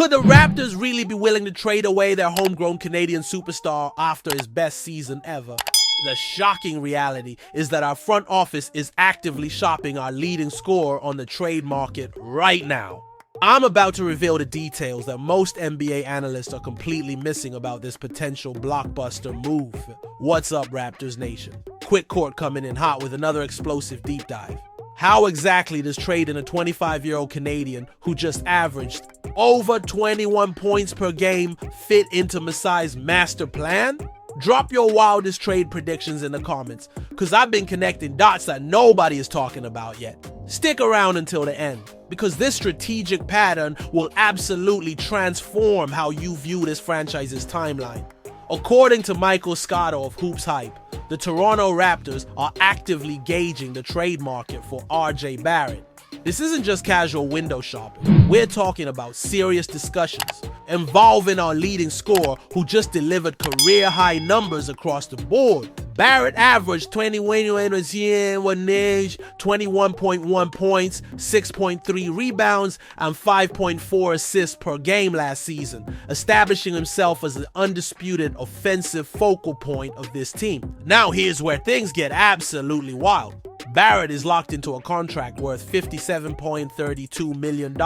Could the Raptors really be willing to trade away their homegrown Canadian superstar after his best season ever? The shocking reality is that our front office is actively shopping our leading scorer on the trade market right now. I'm about to reveal the details that most NBA analysts are completely missing about this potential blockbuster move. What's up, Raptors Nation? Quick Court coming in hot with another explosive deep dive. How exactly does trading a 25-year-old Canadian who just averaged over 21 points per game fit into Masai's master plan? Drop your wildest trade predictions in the comments, because I've been connecting dots that nobody is talking about yet. Stick around until the end, because this strategic pattern will absolutely transform how you view this franchise's timeline. According to Michael Scotto of Hoops Hype, the Toronto Raptors are actively gauging the trade market for RJ Barrett. This isn't just casual window shopping. We're talking about serious discussions involving our leading scorer who just delivered career-high numbers across the board. Barrett averaged 21.1 points, 6.3 rebounds, and 5.4 assists per game last season, establishing himself as the undisputed offensive focal point of this team. Now here's where things get absolutely wild. Barrett is locked into a contract worth $57.32 million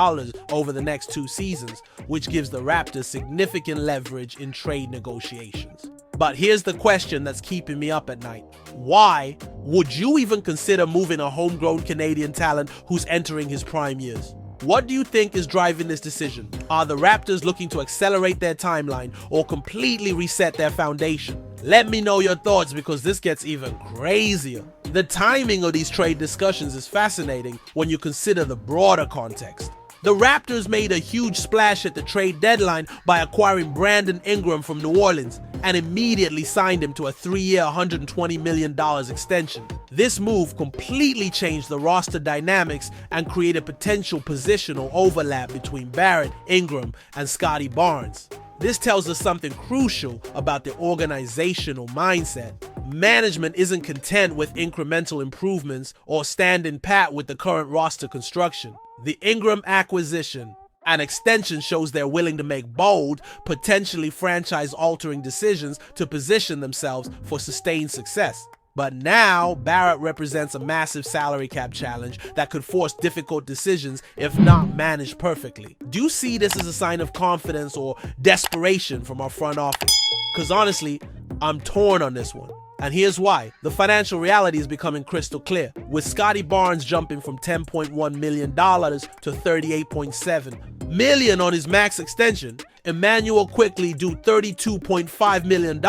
over the next 2 seasons, which gives the Raptors significant leverage in trade negotiations. But here's the question that's keeping me up at night. Why would you even consider moving a homegrown Canadian talent who's entering his prime years? What do you think is driving this decision? Are the Raptors looking to accelerate their timeline or completely reset their foundation? Let me know your thoughts, because this gets even crazier. The timing of these trade discussions is fascinating when you consider the broader context. The Raptors made a huge splash at the trade deadline by acquiring Brandon Ingram from New Orleans and immediately signed him to a 3-year, $120 million extension. This move completely changed the roster dynamics and created potential positional overlap between Barrett, Ingram, and Scottie Barnes. This tells us something crucial about the organizational mindset. Management isn't content with incremental improvements or standing pat with the current roster construction. The Ingram acquisition and extension shows they're willing to make bold, potentially franchise-altering decisions to position themselves for sustained success. But now, Barrett represents a massive salary cap challenge that could force difficult decisions if not managed perfectly. Do you see this as a sign of confidence or desperation from our front office? Because honestly, I'm torn on this one. And here's why. The financial reality is becoming crystal clear, with Scottie Barnes jumping from $10.1 million to $38.7 million on his max extension, Emmanuel quickly due $32.5 million,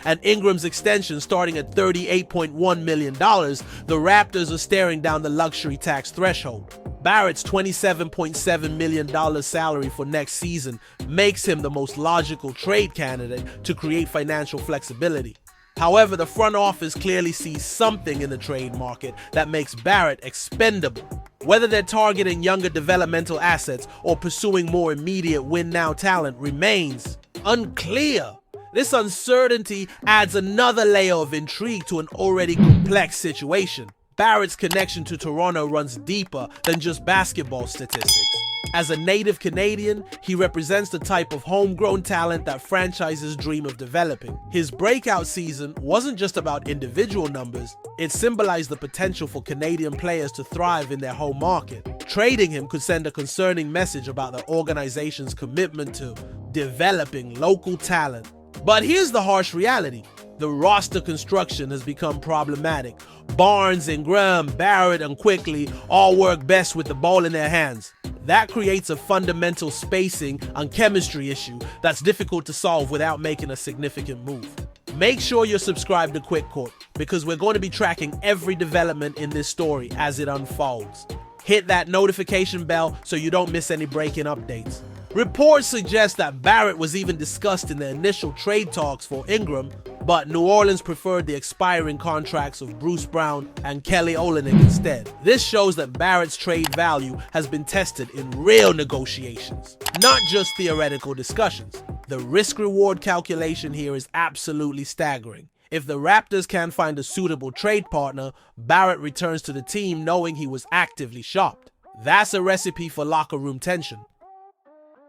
and Ingram's extension starting at $38.1 million, the Raptors are staring down the luxury tax threshold. Barrett's $27.7 million salary for next season makes him the most logical trade candidate to create financial flexibility. However, the front office clearly sees something in the trade market that makes Barrett expendable. Whether they're targeting younger developmental assets or pursuing more immediate win-now talent remains unclear. This uncertainty adds another layer of intrigue to an already complex situation. Barrett's connection to Toronto runs deeper than just basketball statistics. As a native Canadian, he represents the type of homegrown talent that franchises dream of developing. His breakout season wasn't just about individual numbers, it symbolized the potential for Canadian players to thrive in their home market. Trading him could send a concerning message about the organization's commitment to developing local talent. But here's the harsh reality. The roster construction has become problematic. Barnes, Ingram, Barrett, and Quickly all work best with the ball in their hands. That creates a fundamental spacing and chemistry issue that's difficult to solve without making a significant move. Make sure you're subscribed to Quick Court, because we're going to be tracking every development in this story as it unfolds. Hit that notification bell so you don't miss any breaking updates. Reports suggest that Barrett was even discussed in the initial trade talks for Ingram, but New Orleans preferred the expiring contracts of Bruce Brown and Kelly Olynyk instead. This shows that Barrett's trade value has been tested in real negotiations, not just theoretical discussions. The risk-reward calculation here is absolutely staggering. If the Raptors can't find a suitable trade partner, Barrett returns to the team knowing he was actively shopped. That's a recipe for locker room tension.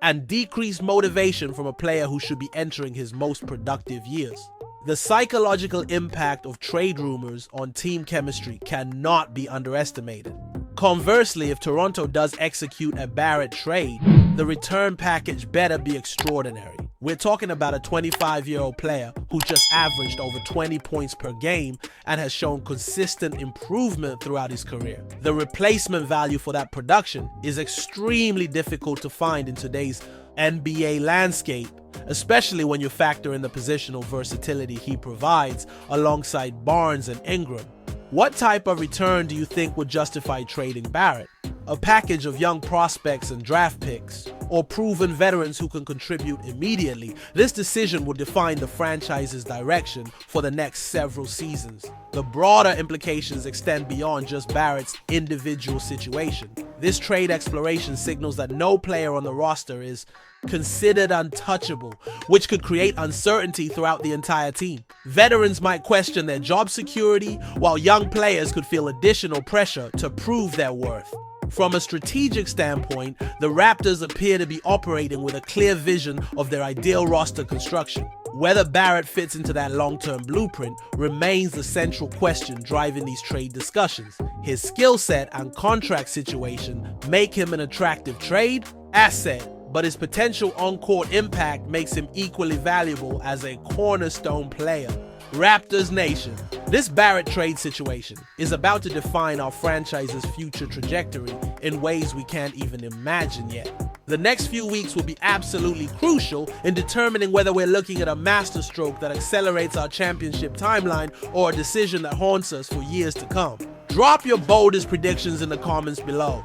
and decreased motivation from a player who should be entering his most productive years. The psychological impact of trade rumors on team chemistry cannot be underestimated. Conversely, if Toronto does execute a Barrett trade, the return package better be extraordinary. We're talking about a 25-year-old player who just averaged over 20 points per game and has shown consistent improvement throughout his career. The replacement value for that production is extremely difficult to find in today's NBA landscape, especially when you factor in the positional versatility he provides alongside Barnes and Ingram. What type of return do you think would justify trading Barrett? A package of young prospects and draft picks, or proven veterans who can contribute immediately? This decision will define the franchise's direction for the next several seasons. The broader implications extend beyond just Barrett's individual situation. This trade exploration signals that no player on the roster is considered untouchable, which could create uncertainty throughout the entire team. Veterans might question their job security, while young players could feel additional pressure to prove their worth. From a strategic standpoint, the Raptors appear to be operating with a clear vision of their ideal roster construction. Whether Barrett fits into that long-term blueprint remains the central question driving these trade discussions. His skill set and contract situation make him an attractive trade asset, but his potential on-court impact makes him equally valuable as a cornerstone player. Raptors Nation, this Barrett trade situation is about to define our franchise's future trajectory in ways we can't even imagine yet. The next few weeks will be absolutely crucial in determining whether we're looking at a masterstroke that accelerates our championship timeline or a decision that haunts us for years to come. Drop your boldest predictions in the comments below.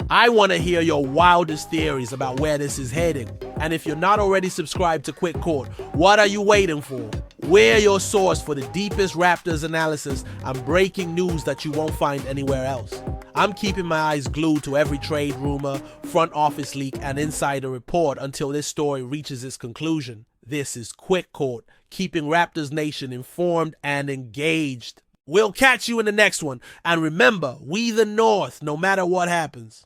I want to hear your wildest theories about where this is heading. And if you're not already subscribed to Quick Court, what are you waiting for? We're your source for the deepest Raptors analysis and breaking news that you won't find anywhere else. I'm keeping my eyes glued to every trade rumor, front office leak, and insider report until this story reaches its conclusion. This is Quick Court, keeping Raptors Nation informed and engaged. We'll catch you in the next one. And remember, we the North, no matter what happens.